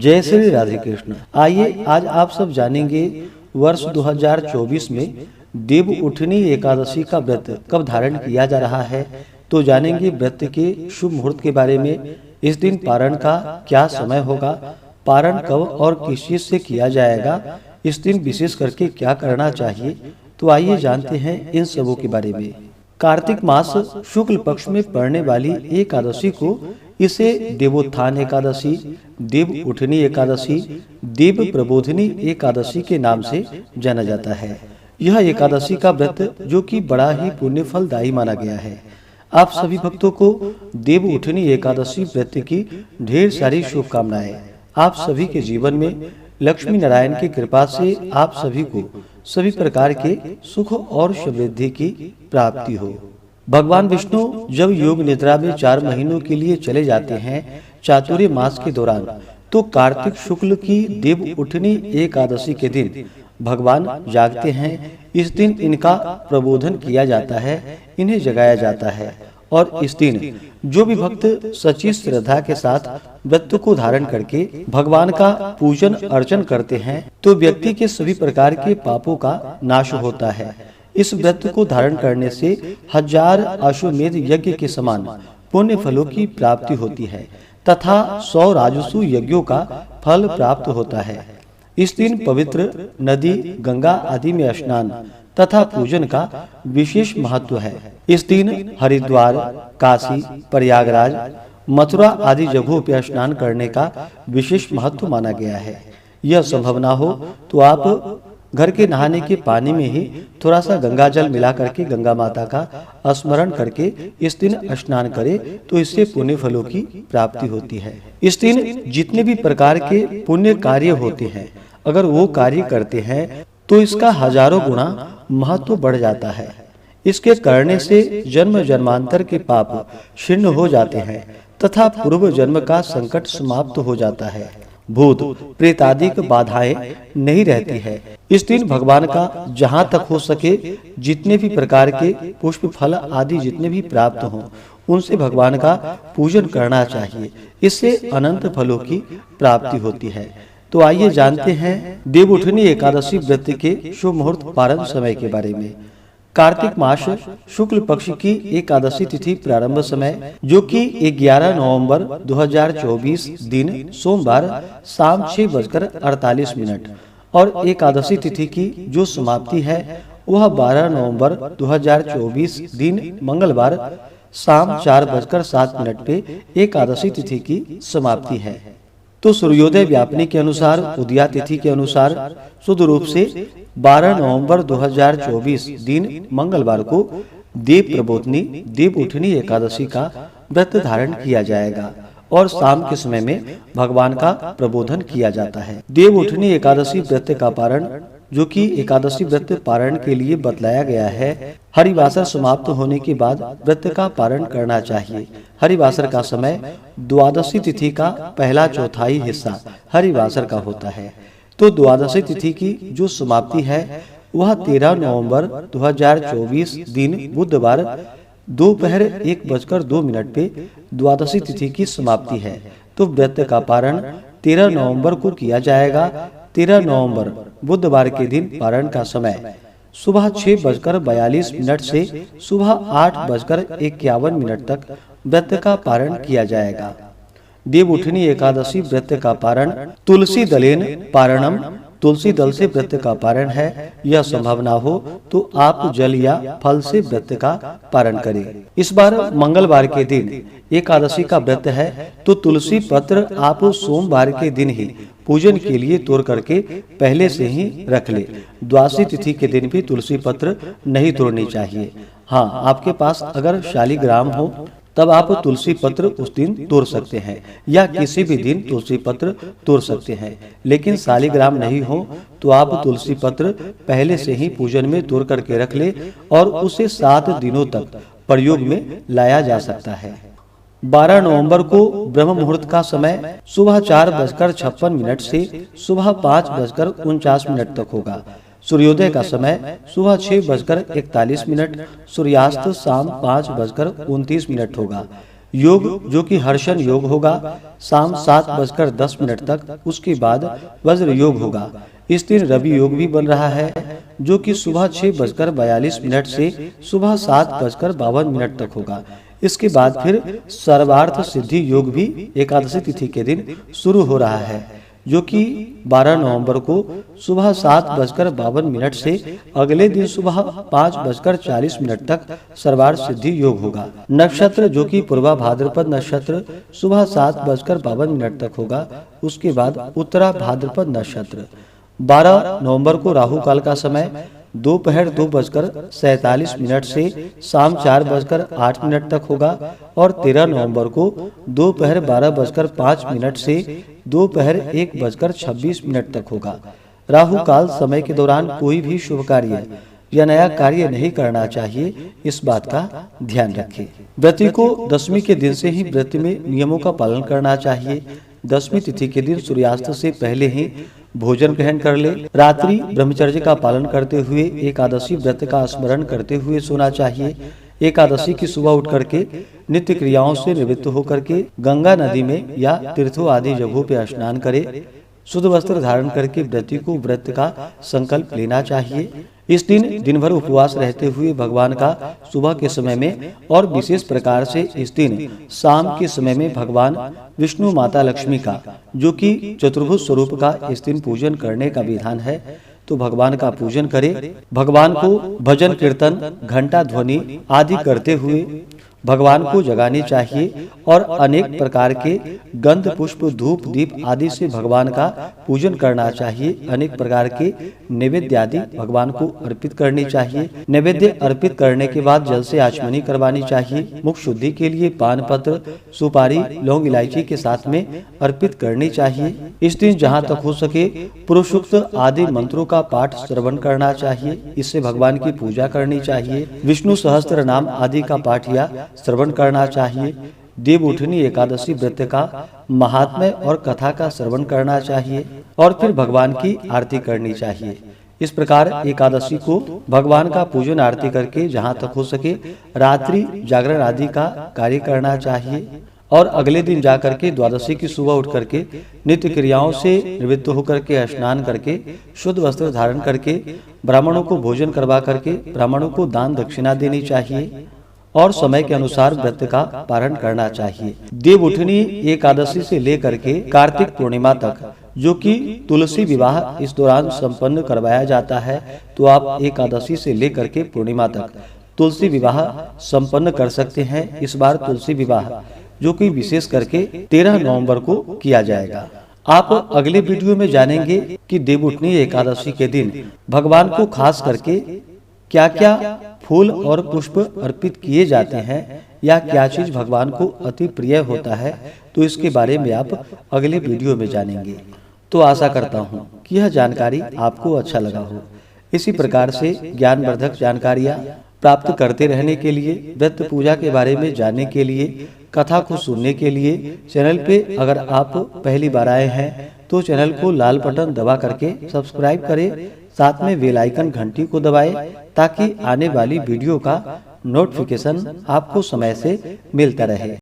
जय श्री राधे कृष्ण। आइए आज आप सब जानेंगे वर्ष 2024 में देव उठनी एकादशी का व्रत कब धारण किया जा रहा है। तो जानेंगे व्रत के शुभ मुहूर्त के बारे में। इस दिन पारण का क्या समय होगा, पारण कब और किस चीज से किया जाएगा, इस दिन विशेष करके क्या करना चाहिए। तो आइए जानते हैं इन सबों के बारे में। कार्तिक मास शुक्ल पक्ष में पड़ने वाली एकादशी को इसे देवोत्थान एकादशी, देव उठनी एकादशी, देव प्रबोधिनी एकादशी के नाम से जाना जाता है। यह एकादशी का व्रत जो कि बड़ा ही पुण्य फलदायी माना गया है। आप सभी भक्तों को देव उठनी एकादशी व्रत की ढेर सारी शुभकामनाएं। आप सभी के जीवन में लक्ष्मी नारायण की कृपा से आप सभी को सभी प्रकार के सुख और समृद्धि की प्राप्ति हो। भगवान विष्णु जब योग निद्रा में 4 महीनों के लिए चले जाते हैं चातुर्य मास के दौरान, तो कार्तिक शुक्ल की देव उठनी एकादशी के दिन भगवान जागते हैं। इस दिन इनका प्रबोधन किया जाता है, इन्हें जगाया जाता है। और इस दिन जो भी भक्त सच्ची श्रद्धा के साथ व्रत को धारण करके भगवान का पूजन अर्चन करते हैं, तो व्यक्ति के सभी प्रकार के पापों का नाश होता है। इस व्रत को धारण करने से 1000 अश्वमेध यज्ञ के समान पुण्य फलों की प्राप्ति होती है तथा 100 राजसु यज्ञों का फल प्राप्त होता है। इस दिन पवित्र नदी गंगा आदि में स्नान तथा पूजन का विशेष महत्व है। इस दिन हरिद्वार, काशी, प्रयागराज, मथुरा आदि जगहों पर स्नान करने का विशेष महत्व माना गया है। यह संभव ना हो तो आप घर के नहाने के पानी में ही थोड़ा सा गंगा जल मिला करके गंगा माता का स्मरण करके इस दिन स्नान करें, तो इससे पुण्य फलों की प्राप्ति होती है। इस दिन जितने भी प्रकार के पुण्य कार्य होते हैं, अगर वो कार्य करते हैं तो इसका हजारों गुना महत्व बढ़ जाता है। इसके करने से जन्म जन्मांतर के पाप क्षीण हो जाते हैं तथा पूर्व जन्म का संकट समाप्त हो जाता है। भूत प्रेत आदि की बाधाएं नहीं रहती है। इस दिन भगवान का जहाँ तक हो सके जितने भी प्रकार के पुष्प फल आदि जितने भी प्राप्त हों, उनसे भगवान का पूजन करना चाहिए। इससे अनंत फलों की प्राप्ति होती है। तो आइए जानते हैं देव उठनी एकादशी व्रत के शुभ मुहूर्त पारण समय के बारे में। कार्तिक मास शुक्ल पक्ष की एकादशी तिथि प्रारंभ समय जो कि 11 नवंबर 2024 दिन सोमवार शाम 6:48 और एकादशी तिथि की जो समाप्ति है वह 12 नवंबर 2024 दिन मंगलवार शाम 4:07 पे एकादशी तिथि की समाप्ति है। तो सूर्योदय व्यापनी के अनुसार उदया तिथि के अनुसार शुद्ध रूप से 12 नवंबर 2024 दिन मंगलवार को देव प्रबोधनी देव उठनी एकादशी का व्रत धारण किया जाएगा और शाम के समय में भगवान का प्रबोधन किया जाता है। देव उठनी एकादशी व्रत का पारण जो कि एकादशी व्रत पारण के लिए बतलाया गया है, हरिवासर समाप्त होने के बाद व्रत का पारण करना चाहिए। हरिवासर का समय द्वादशी तिथि का पहला चौथाई हिस्सा हरिवासर का होता है। तो द्वादशी तिथि की जो समाप्ति है वह 13 नवंबर 2024 दिन बुधवार दोपहर 1:02 पे द्वादशी तिथि की समाप्ति है। तो व्रत का पारण 13 नवंबर को किया जाएगा। 13 नवंबर बुधवार के दिन पारण का समय सुबह 6:42 से सुबह 8:51 तक व्रत का पारण किया जाएगा। देव उठनी एकादशी व्रत का पारण तुलसी दलेन पारणम, तुलसी दल से व्रत का पारण है। यह संभव ना हो तो आप जल या फल से व्रत का पारण करें। इस बार मंगलवार के दिन एकादशी का व्रत है, तो तुलसी पत्र आप सोमवार के दिन ही पूजन के लिए तोड़ करके पहले से ही रख ले। द्वादशी तिथि के दिन भी तुलसी पत्र नहीं तोड़नी चाहिए। हाँ, आपके पास अगर शालिग्राम हो तब आप तुलसी पत्र उस दिन तोड़ सकते हैं या किसी भी दिन तुलसी पत्र तोड़ सकते हैं। लेकिन शालिग्राम नहीं हो तो आप तुलसी पत्र पहले से ही पूजन में तोड़ करके रख ले और उसे 7 दिनों तक प्रयोग में लाया जा सकता है। 12 नवंबर को ब्रह्म मुहूर्त का समय सुबह 4:56 से सुबह 5:49 तक होगा। सूर्योदय का समय सुबह 6:41, सूर्यास्त शाम 5:29 होगा। योग जो कि हर्षण योग होगा शाम 7:10 तक। उसके बाद वज्र योग होगा। इस दिन रवि योग भी बन रहा है जो कि सुबह 6:42 से सुबह 7:52 तक होगा। इसके बाद फिर सर्वार्थ सिद्धि योग भी एकादशी तिथि के दिन शुरू हो रहा है जो कि 12 नवंबर को सुबह 7:52 से अगले दिन सुबह 5:40 तक सर्वार्थ सिद्धि योग होगा। नक्षत्र जो कि पूर्वा भाद्रपद नक्षत्र सुबह 7:52 तक होगा। उसके बाद उत्तरा भाद्रपद नक्षत्र 12 नवंबर को राहु काल का समय दोपहर 2:47 से शाम 4:08 तक होगा और 13 नवंबर को दोपहर 12:05 से दोपहर 1:26 तक होगा। राहु काल समय के दौरान कोई भी शुभ कार्य या नया कार्य नहीं करना चाहिए, इस बात का ध्यान रखें। व्रती को दशमी के दिन से ही व्रत में नियमों का पालन करना चाहिए। दशमी तिथि के दिन सूर्यास्त से पहले ही भोजन ग्रहण कर ले। रात्रि ब्रह्मचर्य का पालन करते हुए एकादशी व्रत का स्मरण करते हुए सोना चाहिए। एकादशी की सुबह उठ करके नित्य क्रियाओं से निवृत्त होकर के गंगा नदी में या तीर्थों आदि जगहों पर स्नान करे। शुद्ध वस्त्र धारण करके व्रती को व्रत का संकल्प लेना चाहिए। इस दिन भर उपवास रहते हुए भगवान का सुबह के समय में और विशेष प्रकार से इस दिन शाम के समय में भगवान विष्णु माता लक्ष्मी का जो कि चतुर्भुज स्वरूप का इस दिन पूजन करने का विधान है। तो भगवान का पूजन करें। भगवान को भजन कीर्तन घंटा ध्वनि आदि करते हुए भगवान को जगानी चाहिए और अनेक प्रकार के गंध पुष्प धूप दीप आदि से भगवान का पूजन करना चाहिए। अनेक प्रकार के नैवेद्य आदि भगवान को अर्पित करनी चाहिए। नैवेद्य अर्पित करने के बाद जल से आचमनी करवानी चाहिए। मुख शुद्धि के लिए पान पत्र सुपारी लौंग इलायची के साथ में अर्पित करनी चाहिए। इस दिन जहाँ तक हो सके पुरुषोक्त आदि मंत्रों का पाठ श्रवण करना चाहिए। इससे भगवान की पूजा करनी चाहिए। विष्णु सहस्त्र नाम आदि का पाठ या श्रवण करना चाहिए। देव उठनी एकादशी व्रत का महात्म्य और कथा का श्रवण करना चाहिए और फिर भगवान की आरती करनी चाहिए। इस प्रकार एकादशी को भगवान का पूजन आरती करके जहाँ तक हो सके रात्रि जागरण आदि का कार्य करना चाहिए और अगले दिन जाकर के द्वादशी की सुबह उठ करके नित्य क्रियाओं से निवृत्त होकर के स्नान करके शुद्ध वस्त्र धारण करके ब्राह्मणों को भोजन करवा करके ब्राह्मणों को दान दक्षिणा देनी चाहिए और समय के अनुसार व्रत का पारण करना चाहिए। देव उठनी एकादशी से लेकर के कार्तिक पूर्णिमा तक जो कि तुलसी विवाह इस दौरान संपन्न करवाया जाता है, तो आप एकादशी से लेकर के पूर्णिमा तक तुलसी विवाह संपन्न कर सकते हैं। इस बार तुलसी विवाह जो कि विशेष करके 13 नवंबर को किया जाएगा। आप अगले वीडियो में जानेंगे कि देवउठनी एकादशी के दिन भगवान को खास करके क्या क्या फूल और पुष्प अर्पित किए जाते हैं या क्या चीज भगवान को अति प्रिय होता है, तो इसके बारे में आप अगले वीडियो में जानेंगे। तो आशा करता हूँ कि यह जानकारी आपको अच्छा लगा हो। इसी प्रकार से ज्ञानवर्धक जानकारियाँ प्राप्त करते रहने के लिए, व्रत पूजा के बारे में जानने के लिए, कथा को सुनने के लिए चैनल पे अगर आप पहली बार आए हैं तो चैनल को लाल बटन दबा करके सब्सक्राइब करें, साथ में बेल आइकन घंटी को दबाएं ताकि आने वाली वीडियो का नोटिफिकेशन आपको समय से मिलता रहे।